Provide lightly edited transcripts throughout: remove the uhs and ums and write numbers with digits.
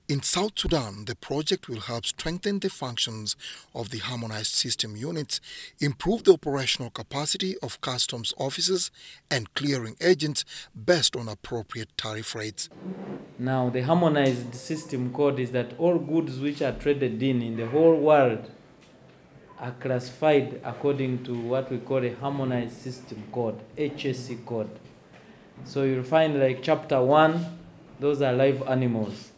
In South Sudan, the project will help strengthen the functions of the harmonized system units, improve the operational capacity of customs officers and clearing agents based on appropriate tariff rates. Now, the harmonized system code is that all goods which are traded in the whole world are classified according to what we call a harmonized system code, HSC code. So you'll find like chapter 1, those are live animals.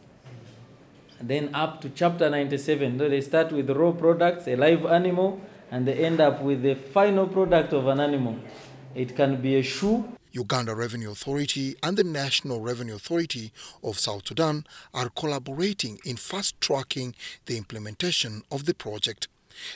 And then up to chapter 97, they start with raw products, a live animal, and they end up with the final product of an animal. It can be a shoe. Uganda Revenue Authority and the National Revenue Authority of South Sudan are collaborating in fast-tracking the implementation of the project.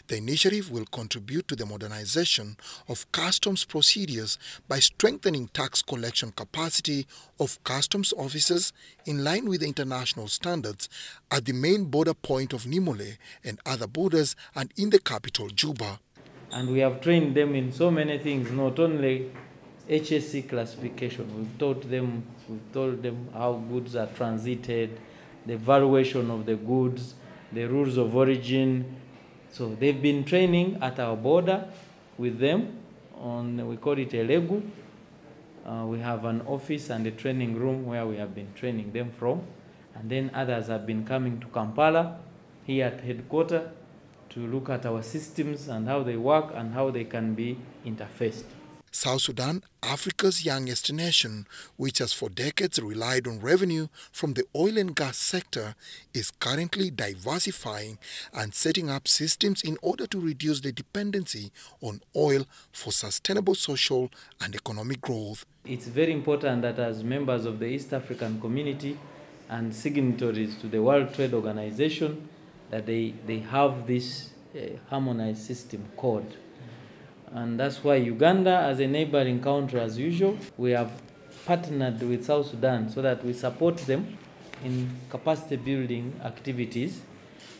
The initiative will contribute to the modernization of customs procedures by strengthening tax collection capacity of customs officers in line with the international standards at the main border point of Nimule and other borders and in the capital, Juba. And we have trained them in so many things, not only HSC classification. We've told them how goods are transited, the valuation of the goods, the rules of origin. So they've been training at our border with them on, we call it a legu. We have an office and a training room where we have been training them from. And then others have been coming to Kampala, here at headquarters, to look at our systems and how they work and how they can be interfaced. South Sudan, Africa's youngest nation, which has for decades relied on revenue from the oil and gas sector, is currently diversifying and setting up systems in order to reduce the dependency on oil for sustainable social and economic growth. It's very important that as members of the East African community and signatories to the World Trade Organization, that they have this harmonized system code. And that's why Uganda, as a neighboring country as usual, we have partnered with South Sudan so that we support them in capacity building activities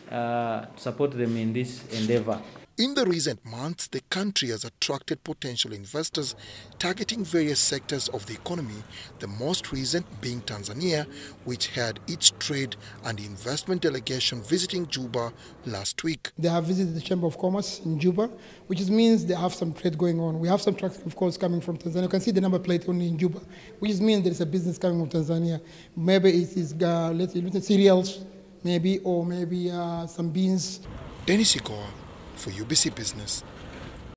to support them in this endeavor. In the recent months, the country has attracted potential investors targeting various sectors of the economy, the most recent being Tanzania, which had its trade and investment delegation visiting Juba last week. They have visited the Chamber of Commerce in Juba, which means they have some trade going on. We have some trucks, of course, coming from Tanzania. You can see the number plate only in Juba, which means there is a business coming from Tanzania. Maybe it is, let's say, cereals, maybe, or maybe some beans. Dennis Ikoa for UBC Business.